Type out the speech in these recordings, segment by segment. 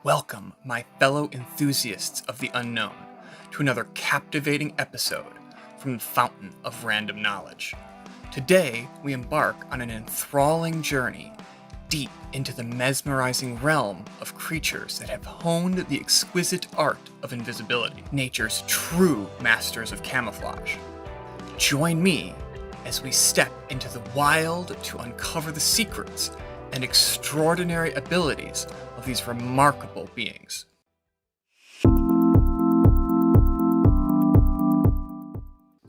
Welcome, my fellow enthusiasts of the unknown, to another captivating episode from the Fountain of Random Knowledge. Today, we embark on an enthralling journey deep into the mesmerizing realm of creatures that have honed the exquisite art of invisibility, nature's true masters of camouflage. Join me as we step into the wild to uncover the secrets and extraordinary abilities of these remarkable beings.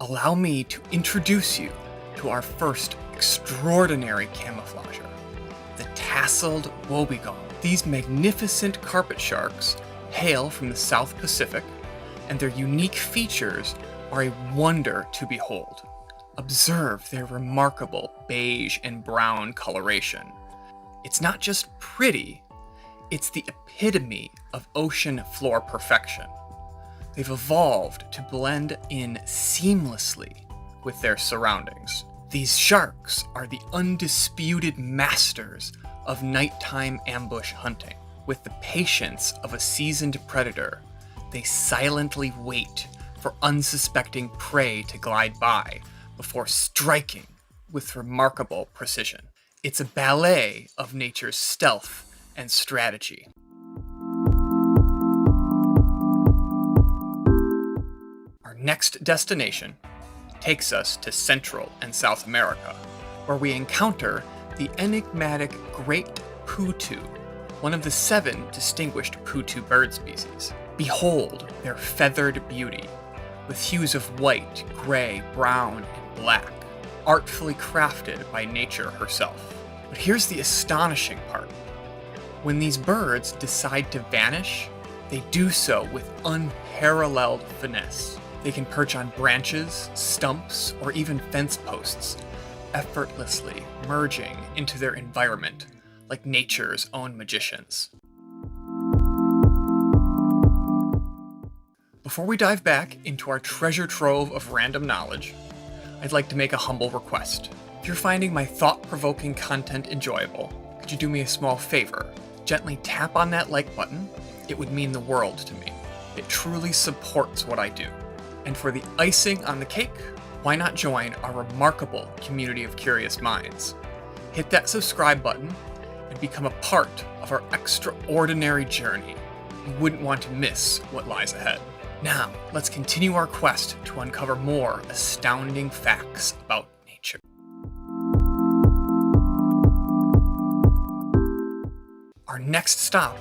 Allow me to introduce you to our first extraordinary camouflager, the tasseled woebegone. These magnificent carpet sharks hail from the South Pacific, and their unique features are a wonder to behold. Observe their remarkable beige and brown coloration. It's not just pretty, it's the epitome of ocean floor perfection. They've evolved to blend in seamlessly with their surroundings. These sharks are the undisputed masters of nighttime ambush hunting. With the patience of a seasoned predator, they silently wait for unsuspecting prey to glide by before striking with remarkable precision. It's a ballet of nature's stealth and strategy. Our next destination takes us to Central and South America, where we encounter the enigmatic great putu, one of the 7 distinguished putu bird species. Behold their feathered beauty, with hues of white, gray, brown, and black, artfully crafted by nature herself. But here's the astonishing part. When these birds decide to vanish, they do so with unparalleled finesse. They can perch on branches, stumps, or even fence posts, effortlessly merging into their environment like nature's own magicians. Before we dive back into our treasure trove of random knowledge, I'd like to make a humble request. If you're finding my thought-provoking content enjoyable, could you do me a small favor? Gently tap on that like button. It would mean the world to me. It truly supports what I do. And for the icing on the cake, why not join our remarkable community of curious minds? Hit that subscribe button and become a part of our extraordinary journey. You wouldn't want to miss what lies ahead. Now, let's continue our quest to uncover more astounding facts about nature. Our next stop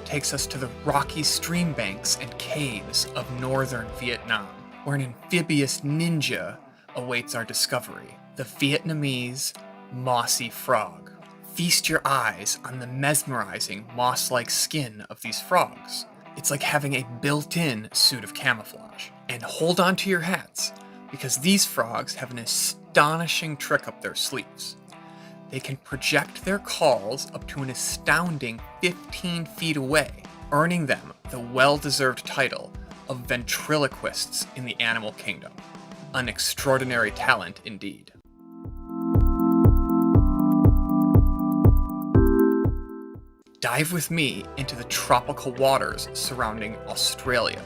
takes us to the rocky stream banks and caves of northern Vietnam, where an amphibious ninja awaits our discovery, the Vietnamese mossy frog. Feast your eyes on the mesmerizing moss-like skin of these frogs. It's like having a built-in suit of camouflage. And hold on to your hats, because these frogs have an astonishing trick up their sleeves. They can project their calls up to an astounding 15 feet away, earning them the well-deserved title of ventriloquists in the animal kingdom. An extraordinary talent indeed. Dive with me into the tropical waters surrounding Australia,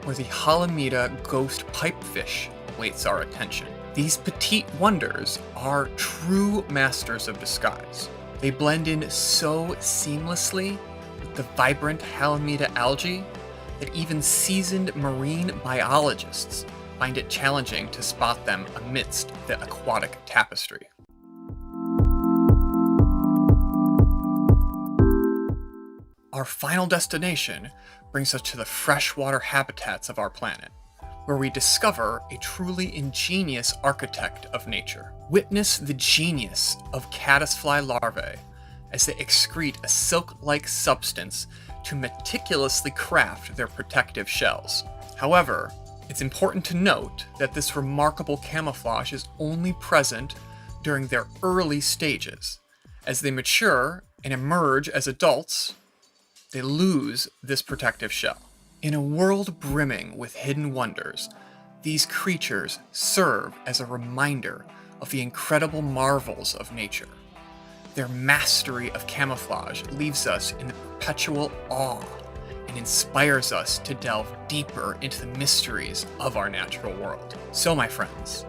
where the Halimeda ghost pipefish awaits our attention. These petite wonders are true masters of disguise. They blend in so seamlessly with the vibrant Halimeda algae that even seasoned marine biologists find it challenging to spot them amidst the aquatic tapestry. Our final destination brings us to the freshwater habitats of our planet, where we discover a truly ingenious architect of nature. Witness the genius of caddisfly larvae as they excrete a silk-like substance to meticulously craft their protective shells. However, it's important to note that this remarkable camouflage is only present during their early stages. As they mature and emerge as adults, they lose this protective shell. In a world brimming with hidden wonders, these creatures serve as a reminder of the incredible marvels of nature. Their mastery of camouflage leaves us in the perpetual awe and inspires us to delve deeper into the mysteries of our natural world. So, my friends,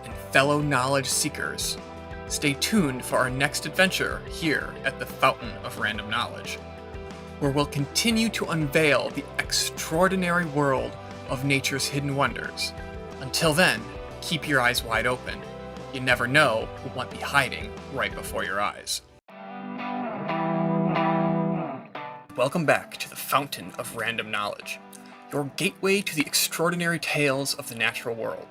and fellow knowledge seekers, stay tuned for our next adventure here at the Fountain of Random Knowledge, where we'll continue to unveil the extraordinary world of nature's hidden wonders. Until then, keep your eyes wide open. You never know what might be hiding right before your eyes. Welcome back to the Fountain of Random Knowledge, your gateway to the extraordinary tales of the natural world.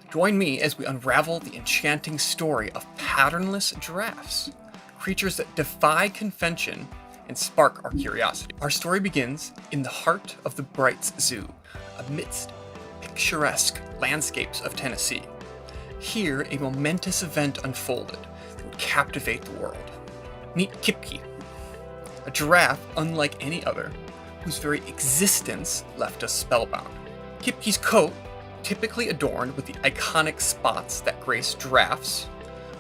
Join me as we unravel the enchanting story of patternless giraffes, creatures that defy convention and spark our curiosity. Our story begins in the heart of the Brights Zoo, amidst picturesque landscapes of Tennessee. Here, a momentous event unfolded that would captivate the world. Meet Kipke, a giraffe unlike any other, whose very existence left us spellbound. Kipke's coat, typically adorned with the iconic spots that grace giraffes,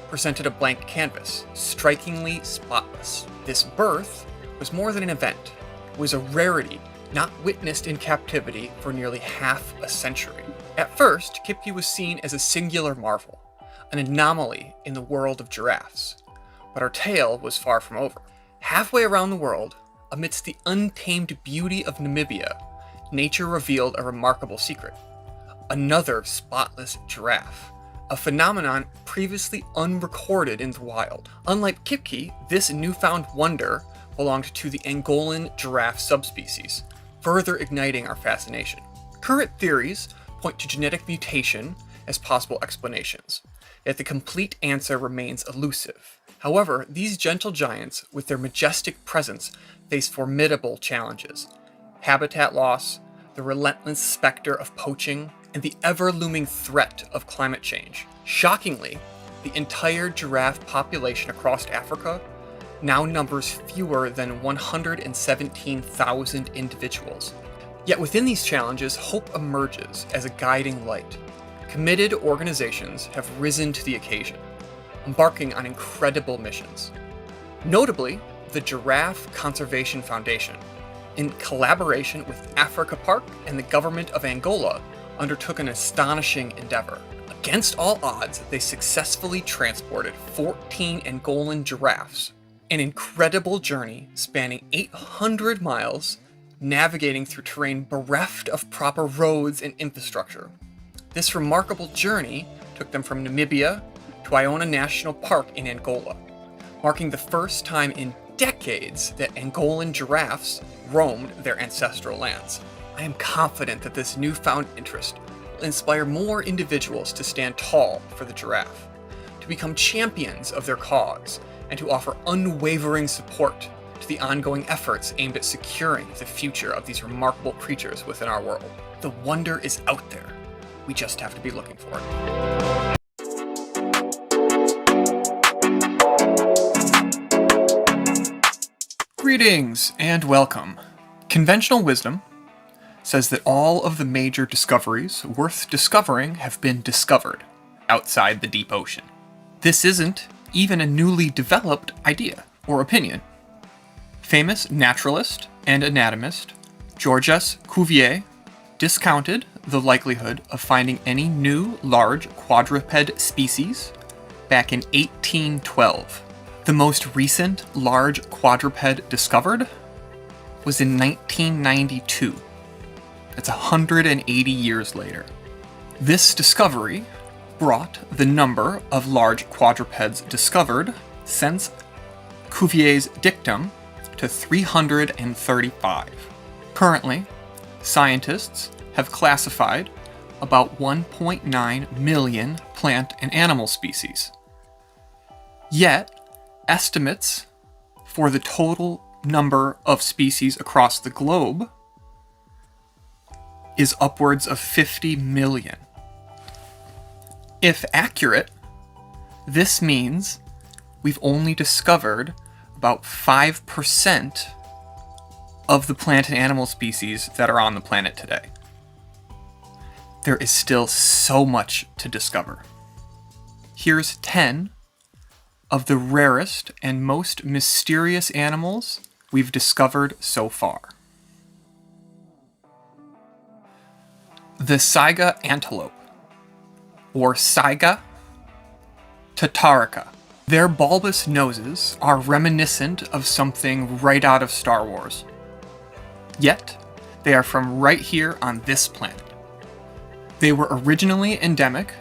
presented a blank canvas, strikingly spotless. This birth was more than an event. It was a rarity not witnessed in captivity for nearly half a century. At first, Kipke was seen as a singular marvel, an anomaly in the world of giraffes. But our tale was far from over. Halfway around the world, amidst the untamed beauty of Namibia, nature revealed a remarkable secret. Another spotless giraffe, a phenomenon previously unrecorded in the wild. Unlike Kipke, this newfound wonder belonged to the Angolan giraffe subspecies, further igniting our fascination. Current theories point to genetic mutation as possible explanations, yet the complete answer remains elusive. However, these gentle giants, with their majestic presence, face formidable challenges: habitat loss, the relentless specter of poaching, and the ever-looming threat of climate change. Shockingly, the entire giraffe population across Africa now numbers fewer than 117,000 individuals. Yet within these challenges, hope emerges as a guiding light. Committed organizations have risen to the occasion, embarking on incredible missions. Notably, the Giraffe Conservation Foundation, in collaboration with Africa Park and the government of Angola, undertook an astonishing endeavor. Against all odds, they successfully transported 14 Angolan giraffes, an incredible journey spanning 800 miles, navigating through terrain bereft of proper roads and infrastructure. This remarkable journey took them from Namibia to Iona National Park in Angola, marking the first time in decades that Angolan giraffes roamed their ancestral lands. I am confident that this newfound interest will inspire more individuals to stand tall for the giraffe, to become champions of their cause, and to offer unwavering support to the ongoing efforts aimed at securing the future of these remarkable creatures within our world. The wonder is out there. We just have to be looking for it. Greetings and welcome. Conventional wisdom says that all of the major discoveries worth discovering have been discovered outside the deep ocean. This isn't even a newly developed idea or opinion. Famous naturalist and anatomist Georges Cuvier discounted the likelihood of finding any new large quadruped species back in 1812. The most recent large quadruped discovered was in 1992. That's 180 years later. This discovery brought the number of large quadrupeds discovered since Cuvier's dictum to 335. Currently, scientists have classified about 1.9 million plant and animal species. Yet, estimates for the total number of species across the globe is upwards of 50 million. If accurate, this means we've only discovered about 5% of the plant and animal species that are on the planet today. There is still so much to discover. Here's 10 of the rarest and most mysterious animals we've discovered so far. The Saiga antelope, or Saiga tatarica. Their bulbous noses are reminiscent of something right out of Star Wars. Yet, they are from right here on this planet. They were originally endemic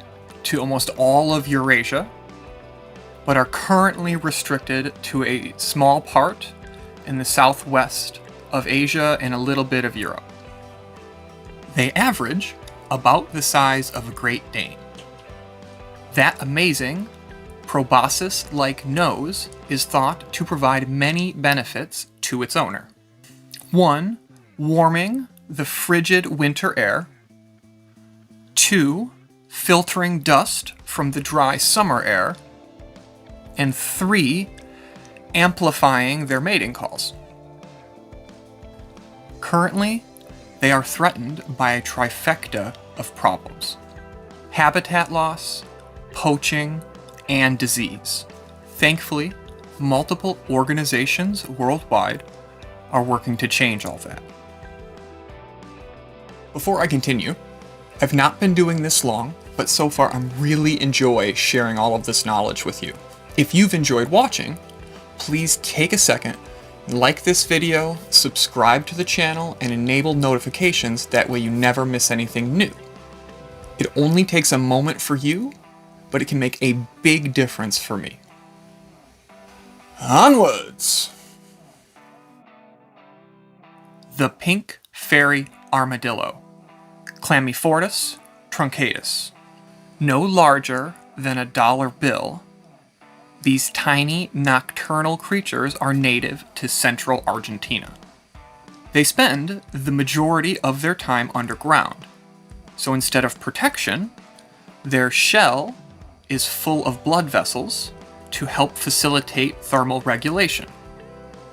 to almost all of Eurasia, but are currently restricted to a small part in the southwest of Asia and a little bit of Europe. They average about the size of a Great Dane. That amazing, proboscis-like nose is thought to provide many benefits to its owner. 1. Warming the frigid winter air. 2. Filtering dust from the dry summer air. And 3. Amplifying their mating calls. Currently, they are threatened by a trifecta of problems: habitat loss, poaching, and disease. Thankfully, multiple organizations worldwide are working to change all that. Before I continue, I've not been doing this long, but so far I'm really enjoy sharing all of this knowledge with you. If you've enjoyed watching, please take a second, like this video, subscribe to the channel, and enable notifications, that way you never miss anything new. It only takes a moment for you, but it can make a big difference for me. Onwards! The pink fairy armadillo, Chlamyphortus truncatus. No larger than a dollar bill, these tiny nocturnal creatures are native to central Argentina. They spend the majority of their time underground, so instead of protection, their shell is full of blood vessels to help facilitate thermal regulation.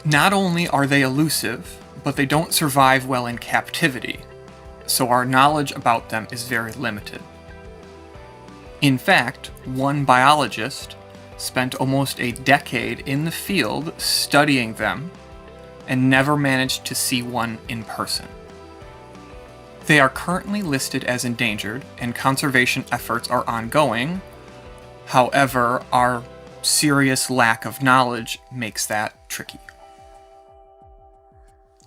Not only are they elusive, but they don't survive well in captivity, so our knowledge about them is very limited. In fact, one biologist spent almost a decade in the field studying them and never managed to see one in person. They are currently listed as endangered, and conservation efforts are ongoing. However, our serious lack of knowledge makes that tricky.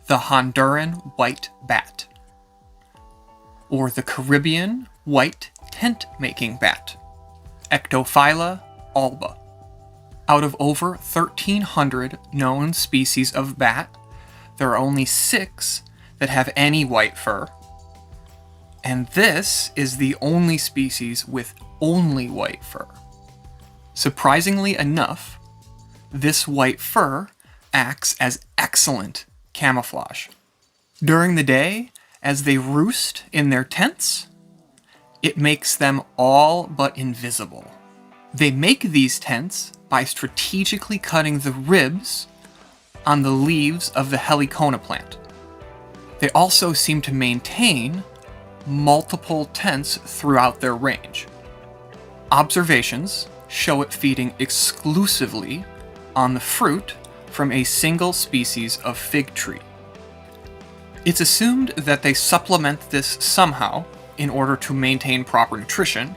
The Honduran white bat, or the Caribbean white tent-making bat, Ectophylla alba. Out of over 1,300 known species of bat, there are only 6 that have any white fur, and this is the only species with only white fur. Surprisingly enough, this white fur acts as excellent camouflage. During the day, as they roost in their tents, it makes them all but invisible. They make these tents by strategically cutting the ribs on the leaves of the Helicona plant. They also seem to maintain multiple tents throughout their range. Observations show it feeding exclusively on the fruit from a single species of fig tree. It's assumed that they supplement this somehow in order to maintain proper nutrition,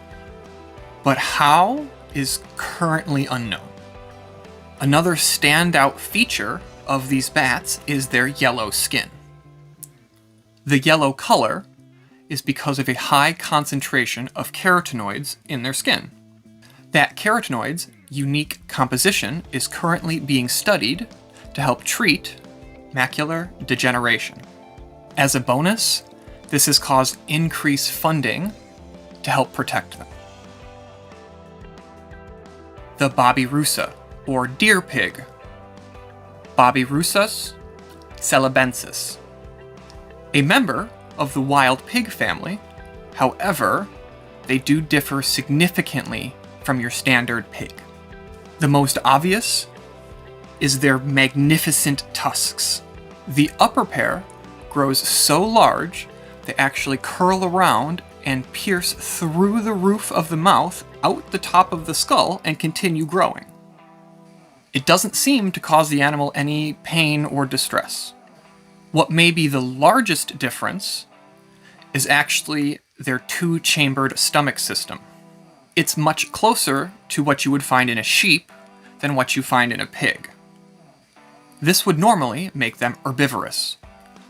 but how is currently unknown. Another standout feature of these bats is their yellow skin. The yellow color is because of a high concentration of carotenoids in their skin. That carotenoid's unique composition is currently being studied to help treat macular degeneration. As a bonus, this has caused increased funding to help protect them. The babirusa, or deer pig, Babirusus celebensis. A member of the wild pig family, however, they do differ significantly from your standard pig. The most obvious is their magnificent tusks. The upper pair grows so large they actually curl around and pierce through the roof of the mouth out the top of the skull and continue growing. It doesn't seem to cause the animal any pain or distress. What may be the largest difference is actually their two-chambered stomach system. It's much closer to what you would find in a sheep than what you find in a pig. This would normally make them herbivorous,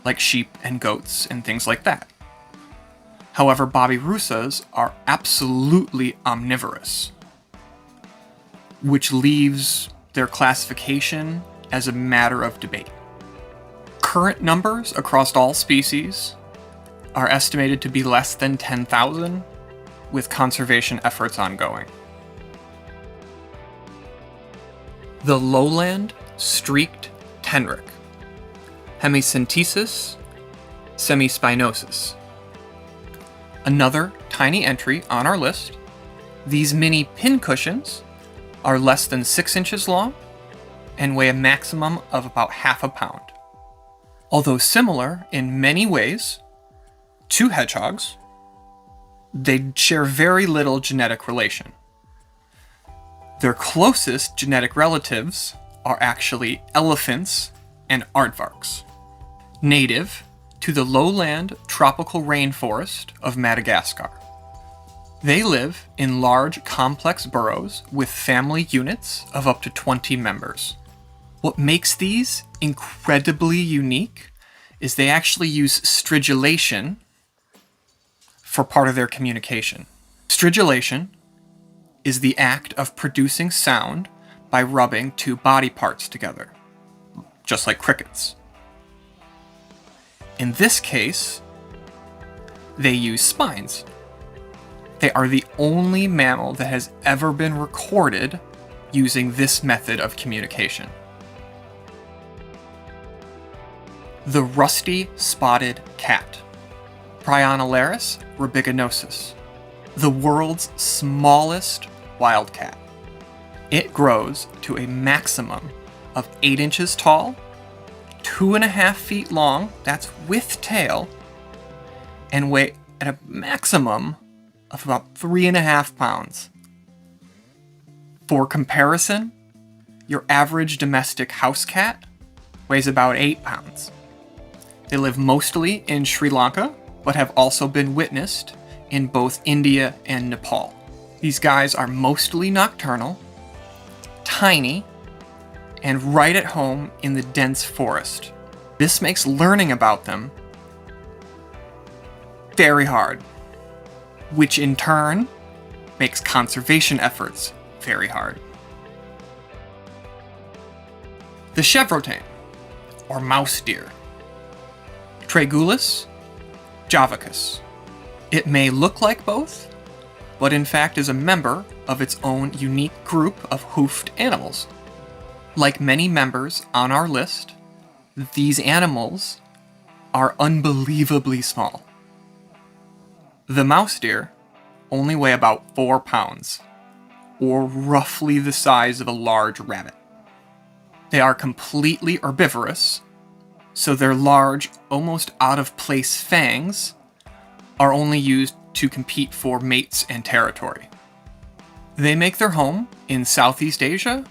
like sheep and goats and things like that. However, babirusas are absolutely omnivorous, which leaves their classification as a matter of debate. Current numbers across all species are estimated to be less than 10,000, with conservation efforts ongoing. The lowland streaked tenric, Hemicentesis semispinosus. Another tiny entry on our list, these mini pincushions are less than 6 inches long and weigh a maximum of about half a pound. Although similar in many ways to hedgehogs, they share very little genetic relation. Their closest genetic relatives are actually elephants and aardvarks, native to the lowland tropical rainforest of Madagascar. They live in large, complex burrows with family units of up to 20 members. What makes these incredibly unique is they actually use stridulation for part of their communication. Stridulation is the act of producing sound by rubbing two body parts together, just like crickets. In this case, they use spines. They are the only mammal that has ever been recorded using this method of communication. The rusty spotted cat, Prionolaris rubiginosus, the world's smallest wildcat. It grows to a maximum of 8 inches tall, 2.5 feet long, that's with tail, and weigh at a maximum of about 3.5 pounds. For comparison, your average domestic house cat weighs about 8 pounds. They live mostly in Sri Lanka, but have also been witnessed in both India and Nepal. These guys are mostly nocturnal, tiny, and right at home in the dense forest. This makes learning about them very hard, which in turn makes conservation efforts very hard. The chevrotain, or mouse deer, Traegulus javicus. It may look like both, but in fact is a member of its own unique group of hoofed animals. Like many members on our list, these animals are unbelievably small. The mouse deer only weigh about 4 pounds, or roughly the size of a large rabbit. They are completely herbivorous, so their large, almost out-of-place fangs are only used to compete for mates and territory. They make their home in Southeast Asia,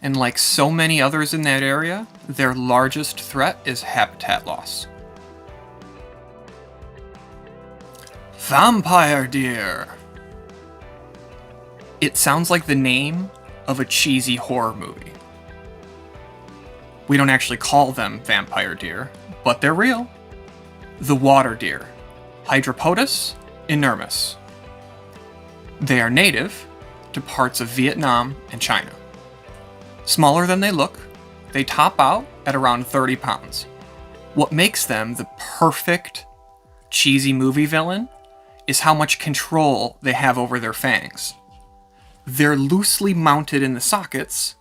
and like so many others in that area, their largest threat is habitat loss. Vampire deer. It sounds like the name of a cheesy horror movie. We don't actually call them vampire deer, but they're real. The water deer, Hydropotus inermis. They are native to parts of Vietnam and China. Smaller than they look, they top out at around 30 pounds. What makes them the perfect cheesy movie villain is how much control they have over their fangs. They're loosely mounted in the sockets,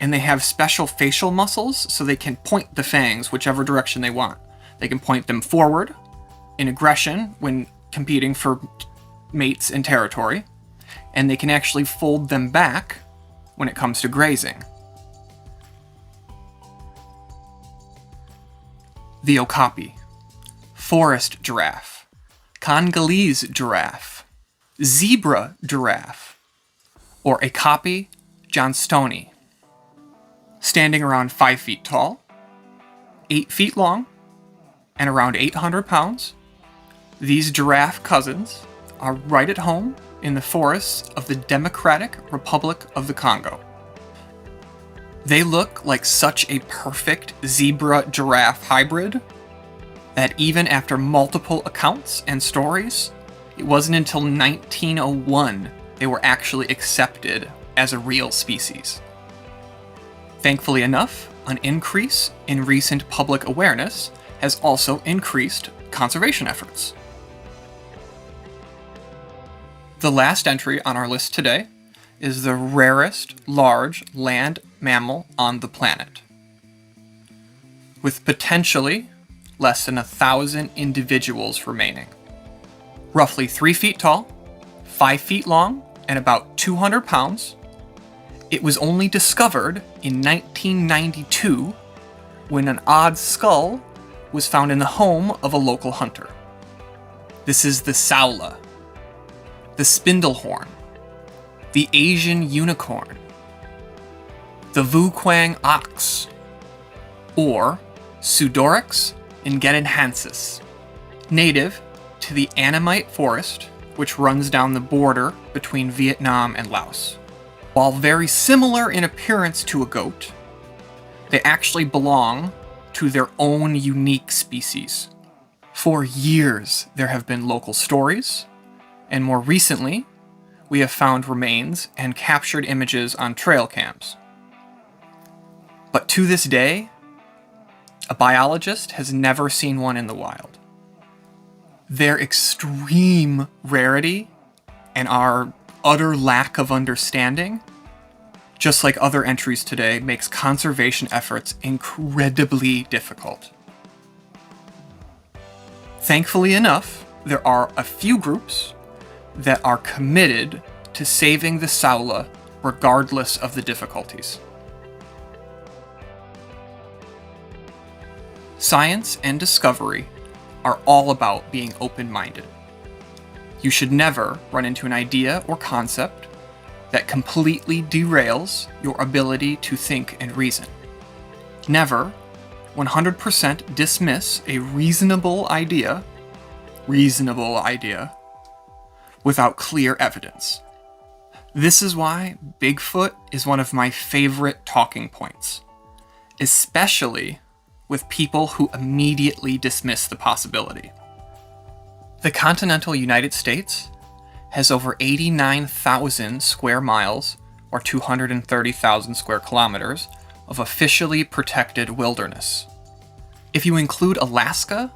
and they have special facial muscles so they can point the fangs whichever direction they want. They can point them forward in aggression when competing for mates and territory, and they can actually fold them back when it comes to grazing. The okapi, forest giraffe, Congolese giraffe, zebra giraffe, or Okapi johnstoni. Standing around 5 feet tall, 8 feet long, and around 800 pounds, These giraffe cousins are right at home in the forests of the Democratic Republic of the Congo. They look like such a perfect zebra-giraffe hybrid that even after multiple accounts and stories, it wasn't until 1901 they were actually accepted as a real species. Thankfully enough, an increase in recent public awareness has also increased conservation efforts. The last entry on our list today is the rarest large land mammal on the planet, with potentially less than 1,000 individuals remaining. Roughly 3 feet tall, 5 feet long, and about 200 pounds, it was only discovered in 1992 when an odd skull was found in the home of a local hunter. This is the saola, the spindlehorn, the Asian unicorn, the Vuquang ox, or Pseudorix ingedenhensis, native to the Annamite forest which runs down the border between Vietnam and Laos. While very similar in appearance to a goat, they actually belong to their own unique species. For years, there have been local stories, and more recently, we have found remains and captured images on trail cams. But to this day, a biologist has never seen one in the wild. Their extreme rarity and our utter lack of understanding, just like other entries today, makes conservation efforts incredibly difficult. Thankfully enough, there are a few groups that are committed to saving the saola regardless of the difficulties. Science and discovery are all about being open-minded. You should never run into an idea or concept that completely derails your ability to think and reason. Never 100% dismiss a reasonable idea without clear evidence. This is why Bigfoot is one of my favorite talking points, especially with people who immediately dismiss the possibility. The continental United States has over 89,000 square miles, or 230,000 square kilometers, of officially protected wilderness. If you include Alaska,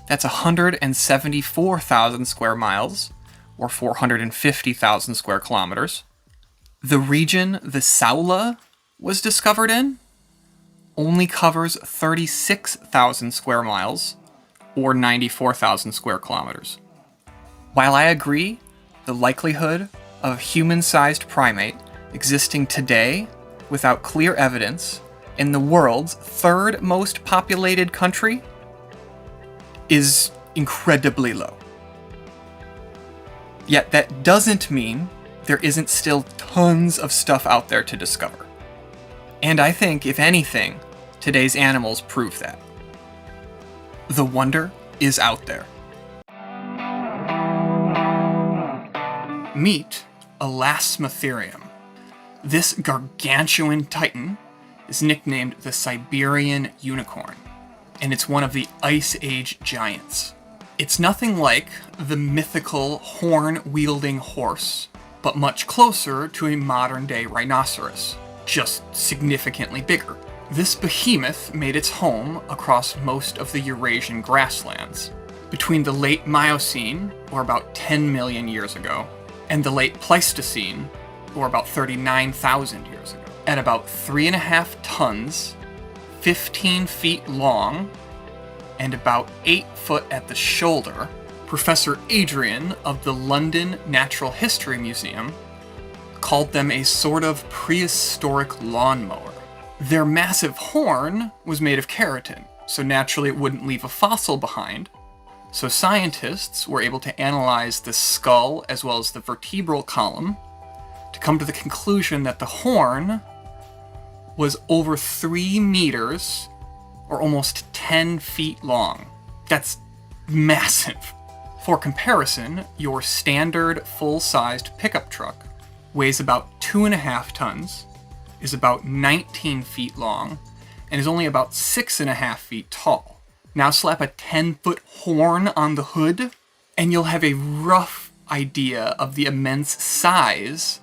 that's 174,000 square miles, or 450,000 square kilometers. The region the saola was discovered in only covers 36,000 square miles, or 94,000 square kilometers. While I agree the likelihood of a human-sized primate existing today without clear evidence in the world's third most populated country is incredibly low. Yet that doesn't mean there isn't still tons of stuff out there to discover. And I think, if anything, today's animals prove that. The wonder is out there. Meet Elasmotherium. This gargantuan titan is nicknamed the Siberian unicorn, and it's one of the Ice Age giants. It's nothing like the mythical horn-wielding horse, but much closer to a modern-day rhinoceros, just significantly bigger. This behemoth made its home across most of the Eurasian grasslands between the late Miocene, or about 10 million years ago, and the late Pleistocene, or about 39,000 years ago. At about 3.5 tons, 15 feet long, and about 8 foot at the shoulder, Professor Adrian of the London Natural History Museum called them a sort of prehistoric lawnmower. Their massive horn was made of keratin, so naturally it wouldn't leave a fossil behind. So scientists were able to analyze the skull as well as the vertebral column to come to the conclusion that the horn was over 3 meters, or almost 10 feet long. That's massive. For comparison, your standard full-sized pickup truck weighs about 2.5 tons, is about 19 feet long, and is only about 6.5 feet tall. Now slap a 10-foot horn on the hood, and you'll have a rough idea of the immense size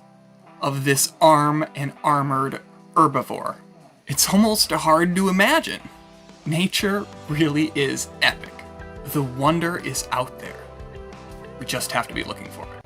of this arm and armored herbivore. It's almost hard to imagine. Nature really is epic. The wonder is out there. We just have to be looking for it.